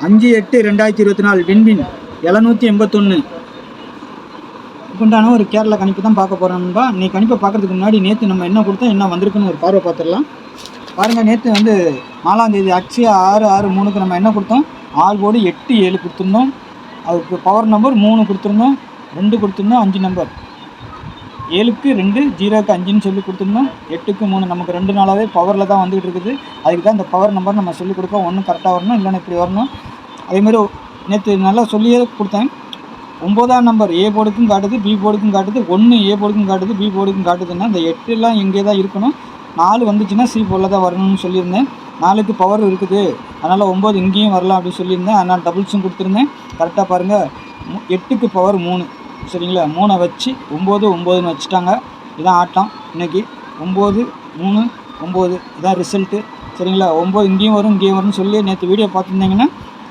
5/8/2024 win win 781 உண்டான ஒரு கேரளா கணிப்பு தான் பார்க்க போகிறோம்ப்பா. இன்னைக்கு கணிப்பை பார்க்குறதுக்கு முன்னாடி நேற்று நம்ம என்ன கொடுத்தோம், என்ன வந்திருக்குன்னு ஒரு பார்வை பார்த்துடலாம். பாருங்கள், நேற்று வந்து 4ஆம் தேதி அக்ஷயா 6/6/3க்கு நம்ம என்ன கொடுத்தோம், ஆல் போர்டு 8/7 கொடுத்துருந்தோம். அதுக்கு பவர் நம்பர் 3 கொடுத்துருந்தோம், 2 கொடுத்துருந்தோம், 5 நம்பர் 7க்கு 2 0க்கு 5ன்னு சொல்லி கொடுத்துருந்தோம். 8க்கு 3 நமக்கு 2 நாளாகவே பவரில் தான் வந்துகிட்டு இருக்குது. அதுக்கு தான் இந்த பவர் நம்பர் நம்ம சொல்லிக் கொடுக்க, ஒன்றும் கரெக்டாக வரணும், இல்லைன்னா இப்படி வரணும். அதேமாதிரி நேற்று நல்லா சொல்லியே கொடுத்தேன். 9ஆம் நம்பர் ஏ போர்டுக்கும் காட்டுது, பி போர்டுக்கும் காட்டுது. 1 ஏ போர்டுக்கும் காட்டுது, பி போர்டுக்கும் காட்டுதுன்னா இந்த 8எல்லாம் எங்கே தான் இருக்கணும். 4 வந்துச்சுன்னா சி போர்டில் தான் வரணும்னு சொல்லியிருந்தேன். 4க்கு பவர் இருக்குது, அதனால் 9 இங்கேயும் வரலாம் அப்படின்னு சொல்லியிருந்தேன். அதனால் டபுள்ஸும் கொடுத்துருந்தேன். கரெக்டாக பாருங்கள், 8க்கு பவர் 3 சரிங்களா. 3 வச்சு 9 வச்சுட்டாங்க. இதான் ஆட்டம் இன்றைக்கி. 9 3 9 இதான் ரிசல்ட்டு சரிங்களா. 9 இங்கேயும் வரும், இங்கேயும் வரும்னு சொல்லி நேற்று வீடியோ பார்த்துருந்தீங்கன்னா,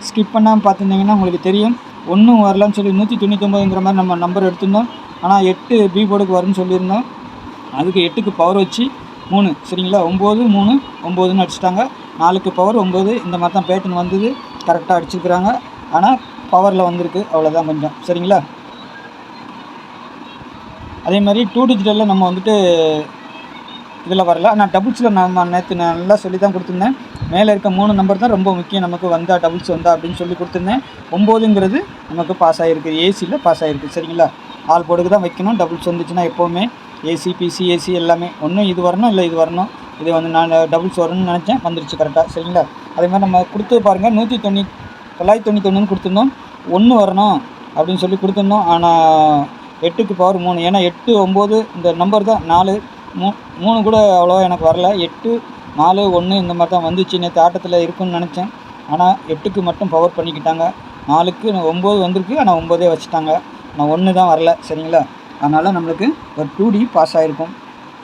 ஸ்கிப் பண்ணாமல் பார்த்துருந்தீங்கன்னா உங்களுக்கு தெரியும். ஒன்றும் வரலான்னு சொல்லி 199ங்கிற மாதிரி நம்ம நம்பர் எடுத்திருந்தோம். ஆனால் 8 பி போர்டுக்கு வரும்னு சொல்லியிருந்தோம். அதுக்கு 8க்கு பவர் வச்சு 3 சரிங்களா. 9 3 9ன்னு அடிச்சிட்டாங்க. 4க்கு பவர் 9 இந்த மாதிரி தான் பேட்டர்ன் வந்தது. கரெக்டாக அடிச்சிருக்கிறாங்க. ஆனால் பவரில் வந்திருக்கு, அவ்வளோதான் கொஞ்சம் சரிங்களா. அதே மாதிரி 2 டிஜிட்டலில் நம்ம வந்துட்டு இதில் வரல. ஆனால் டபுள்ஸில் நம்ம நேற்று நல்லா சொல்லி தான் கொடுத்துருந்தேன். மேலே இருக்க 3 நம்பர் தான் ரொம்ப முக்கியம், நமக்கு வந்தால் டபுள்ஸ் வந்தால் அப்படின்னு சொல்லி கொடுத்துருந்தேன். 9ங்கிறது நமக்கு பாஸ் ஆகிருக்கு, ஏசியில் பாஸ் ஆகிருக்கு சரிங்களா. ஆல் போர்டுக்கு தான் வைக்கணும். டபுள்ஸ் வந்துச்சுன்னா எப்போவுமே ஏசி பிசி ஏசி எல்லாமே ஒன்று இது வரணும், இல்லை இது வரணும். இது வந்து நான் டபுள்ஸ் வரணும்னு நினச்சேன், வந்துருச்சு கரெக்டாக சரிங்களா. அதே மாதிரி நம்ம கொடுத்து பாருங்கள், 991 கொடுத்துருந்தோம். 1 வரணும் அப்படின்னு சொல்லி கொடுத்துருந்தோம். ஆனால் 8க்கு பவர் 3, ஏன்னா 8 9 இந்த நம்பர் தான். 4 3 கூட அவ்வளோவா எனக்கு வரல. 8 4 1 இந்த மாதிரி தான் வந்துச்சு. நேற்று ஆட்டத்தில் இருக்குன்னு நினச்சேன். ஆனால் 8க்கு மட்டும் பவர் பண்ணிக்கிட்டாங்க. 4க்கு 9 வந்திருக்கு, ஆனால் 9 வச்சுட்டாங்க. நான் 1 தான் வரல சரிங்களா. அதனால் நம்மளுக்கு ஒரு 2D பாஸ் ஆகிருக்கும்.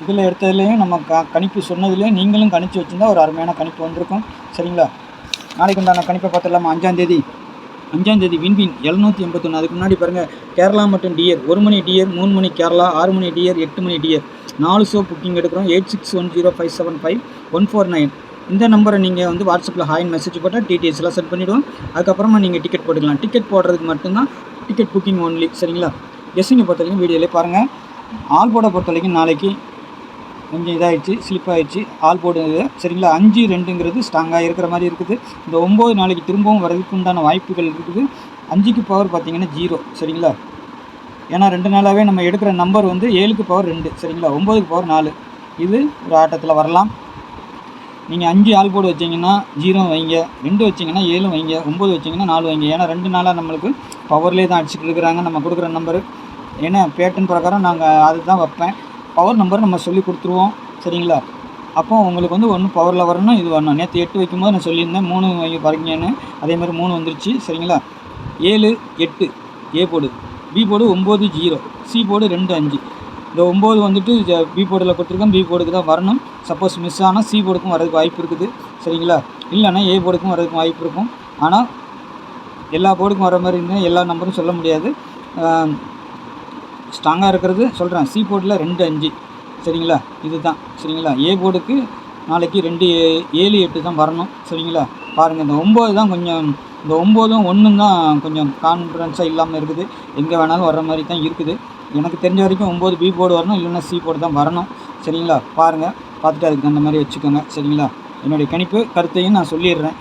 இதில் எடுத்ததுலேயும் நம்ம கணிப்பு சொன்னதுலேயும் நீங்களும் கணிச்சு வச்சுருந்தா ஒரு அருமையான கணிப்பு வந்திருக்கும் சரிங்களா. நாளைக்கு உண்டான கணிப்பை பார்த்துடலாமா. 5ஆம் தேதி வின்வின் 781. அதுக்கு முன்னாடி பாருங்கள், கேரளா மற்றும் டியர் 1 மணி டியர், 3 மணி கேரளா, 6 மணி டியர், 8 மணி டியர் 4 ஷோ புக்கிங் எடுக்கிறோம். 8610575149 இந்த நம்பரை நீங்கள் வந்து வாட்ஸ்அப்பில் ஹாய்னு மெசேஜ் போட்டால் டீட்டெயில்ஸ்லாம் சென்ட் பண்ணிவிடுவோம். அதுக்கப்புறமா நீங்கள் டிக்கெட் போட்டுக்கலாம். டிக்கெட் போடுறதுக்கு மட்டும்தான், டிக்கெட் புக்கிங் ஒன்லி சரிங்களா. கெஸ்ஸிங்கை பொறுத்த வரைக்கும் வீடியோலே பாருங்கள். ஆல் போர்டை பொறுத்த வரைக்கும் நாளைக்கு கொஞ்சம் இதாகிடுச்சு, ஸ்லிப் ஆகிடுச்சு ஆல் போர்டு சரிங்களா. 5-2ங்கிறது ஸ்ட்ராங்காக இருக்கிற மாதிரி இருக்குது. இந்த 9 நாளைக்கு திரும்பவும் வரதுக்கு உண்டான வாய்ப்புகள் இருக்குது. 5க்கு பவர் பார்த்திங்கன்னா 0 சரிங்களா. ஏன்னா 2 நாளாகவே நம்ம எடுக்கிற நம்பர் வந்து 7க்கு பவர் 2 சரிங்களா. 9க்கு பவர் 4 இது ஒரு ஆட்டத்தில் வரலாம். நீங்கள் 5 ஆல் போர்டு வச்சிங்கன்னா 0 வைங்க, 2 வச்சிங்கன்னா 7 வைங்க, 9 வச்சிங்கன்னா 4 வைங்க. ஏன்னா 2 நாளாக நம்மளுக்கு பவர்லேயே தான் அடிச்சுட்டு இருக்கிறாங்க நம்ம கொடுக்குற நம்பரு. ஏன்னா பேட்டர்ன் பிரகாரம் நாங்கள் அதுதான் வைப்பேன். பவர் நம்பர் நம்ம சொல்லி கொடுத்துருவோம் சரிங்களா. அப்போ உங்களுக்கு வந்து ஒன்று பவரில் வரணும், இது வரணும். நேற்று 8 வைக்கும்போது நான் சொல்லியிருந்தேன் 3 வரீங்கன்னு. அதேமாதிரி 3 வந்துருச்சு சரிங்களா. 7 8 A board, B board 9 0, C board 2 5. இந்த 9 வந்துட்டு பி போர்டில் கொடுத்துருக்கோம், பி போர்டுக்கு தான் வரணும். சப்போஸ் மிஸ் ஆனால் சி போர்டுக்கும் வரதுக்கு வாய்ப்பு இருக்குது சரிங்களா. இல்லைன்னா ஏ போர்டுக்கும் வரதுக்கு வாய்ப்பு இருக்கும். ஆனால் எல்லா போர்டுக்கும் வர மாதிரி இருந்தால் எல்லா நம்பரும் சொல்ல முடியாது. ஸ்ட்ராங்காக இருக்கிறது சொல்கிறேன். சி போர்டில் 2 5 சரிங்களா. இது தான் சரிங்களா. ஏ போர்டுக்கு நாளைக்கு 2 7 8 தான் வரணும் சரிங்களா. பாருங்கள், இந்த 9 தான் கொஞ்சம், இந்த 9ம் 1ம் தான் கொஞ்சம் கான்ஃபிடன்ஸாக இல்லாமல் இருக்குது. எங்கே வேணாலும் வர்ற மாதிரி தான் இருக்குது. எனக்கு தெரிஞ்ச வரைக்கும் 9 பி போர்டு வரணும், இல்லைன்னா சி போர்டு தான் வரணும் சரிங்களா. பாருங்கள், பார்த்துட்டு அதுக்கு அந்த மாதிரி வச்சுக்கோங்க சரிங்களா. என்னுடைய கணிப்பு கருத்தையும் நான் சொல்லிடுறேன்.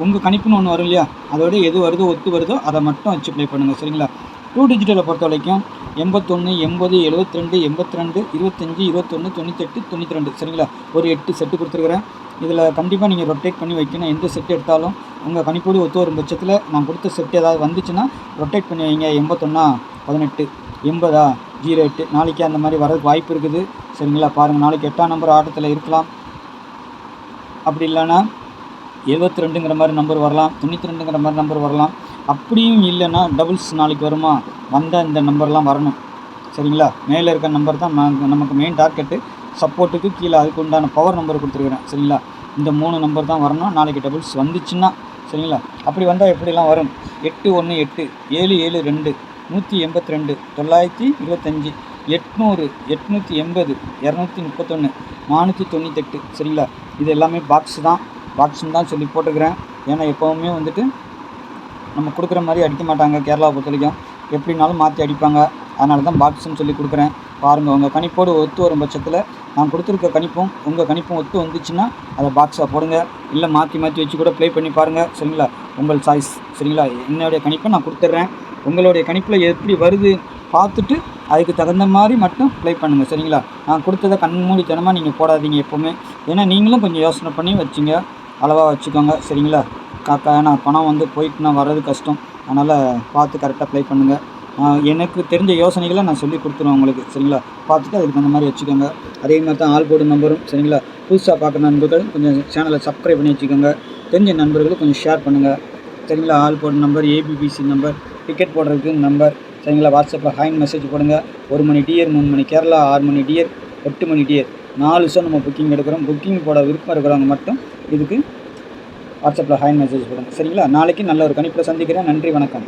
உங்கள் கணிப்புன்னு ஒன்று வரும் இல்லையா, அதோட எது வருதோ ஒத்து வருதோ அதை மட்டும் வச்சு ப்ளே பண்ணுங்கள் சரிங்களா. 2 டிஜிட்டலை பொறுத்த வரைக்கும் 81 80 72 82 25 21 98 92 சரிங்களா. ஒரு 8 செட்டு கொடுத்துருக்குறேன். இதில் கண்டிப்பாக நீங்கள் ரொட்டேட் பண்ணி வைக்கணும். எந்த செட்டு எடுத்தாலும் உங்கள் கணிப்போடு ஒத்து வரும் பட்சத்தில் நான் கொடுத்த செட்டு ஏதாவது வந்துச்சுன்னா ரொட்டேட் பண்ணி வைங்க. 81 18 80 08 நாளைக்கு அந்த மாதிரி வரதுக்கு வாய்ப்பு இருக்குது சரிங்களா. பாருங்கள், நாளைக்கு 8ஆம் நம்பர் ஆட்டத்தில் இருக்கலாம். அப்படி இல்லைன்னா 72ங்கிற மாதிரி நம்பர் வரலாம், 92ங்கிற மாதிரி நம்பர் வரலாம். அப்படியும் இல்லைன்னா டபுள்ஸ் நாளைக்கு வருமா, வந்தால் இந்த நம்பர்லாம் வரணும் சரிங்களா. மேலே இருக்க நம்பர் தான் நமக்கு மெயின் டார்கெட்டு. சப்போர்ட்டுக்கு கீழே அதுக்கு உண்டான பவர் நம்பர் கொடுத்துருக்குறேன் சரிங்களா. இந்த 3 நம்பர் தான் வரணும். நாளைக்கு டபுள்ஸ் வந்துச்சுன்னா சரிங்களா. அப்படி வந்தால் எப்படிலாம் வரும், 8 1 8 7 7 2 182 925 800 880 231 498 சரிங்களா. இது எல்லாமே பாக்ஸ் தான். பாக்ஸுன்னு தான் சொல்லி போட்டுக்கிறேன். ஏன்னா எப்போவுமே வந்துட்டு நம்ம கொடுக்குற மாதிரி அடிக்க மாட்டாங்க. கேரளாவை பொறுத்த வரைக்கும் எப்படினாலும் மாற்றி அடிப்பாங்க. அதனால தான் பாக்ஸுன்னு சொல்லி கொடுக்குறேன். பாருங்கள், உங்கள் கணிப்போடு ஒத்து வரும் பட்சத்தில் நான் கொடுத்துருக்க கணிப்பும் உங்கள் கணிப்பும் ஒத்து வந்துச்சுன்னா அதை பாக்ஸாக போடுங்க. இல்லை மாற்றி மாற்றி வச்சு கூட ப்ளே பண்ணி பாருங்கள். சரிங்களா, உங்கள் சாய்ஸ். சரிங்களா, என்னுடைய கணிப்பை நான் கொடுத்துட்றேன். உங்களுடைய கணிப்பில் எப்படி வருது பார்த்துட்டு அதுக்கு தகுந்த மாதிரி மட்டும் ப்ளே பண்ணுங்கள். சரிங்களா, நான் கொடுத்ததை கண்மூடித்தனமாக நீங்கள் போடாதீங்க எப்போவுமே. ஏன்னா நீங்களும் கொஞ்சம் யோசனை பண்ணி வச்சுங்க, அளவாக வச்சுக்கோங்க. சரிங்களா, ஏன்னா பணம் வந்து போயிட்டுனா வர்றது கஷ்டம். அதனால் பார்த்து கரெக்டாக ப்ளே பண்ணுங்கள். எனக்கு தெரிஞ்ச யோசனைகளை நான் சொல்லி கொடுத்துருவேன் உங்களுக்கு. சரிங்களா, பார்த்துட்டு அதுக்கு தகுந்த மாதிரி வச்சுக்கோங்க. அதே மாதிரி தான் ஆல் போர்டு நம்பரும். சரிங்களா, புதுசாக பார்க்குற நண்பர்கள் கொஞ்சம் சேனலை சப்ஸ்கிரைப் பண்ணி வச்சுக்கோங்க. தெரிஞ்ச நண்பர்களுக்கு கொஞ்சம் ஷேர் பண்ணுங்கள். சரிங்களா, all board number, ABBC number, ticket போடுறதுக்கு நம்பர். சரிங்களா, வாட்ஸ்அப்பில் ஹாய் மெசேஜ் போடுங்க. 1 மணி டியர், 3 மணி கேரளா, 6 மணி டியர், 8 மணி டியர், 4 ஷோ நம்ம புக்கிங் எடுக்கிறோம். புக்கிங் போட விருப்பம் இருக்கிறவங்க மட்டும் இதுக்கு வாட்ஸ்அப்பில் ஹாய் மெசேஜ் போடுங்க. சரிங்களா, நாளைக்கு நல்ல ஒரு கணிப்பில் சந்திக்கிறேன். நன்றி, வணக்கம்.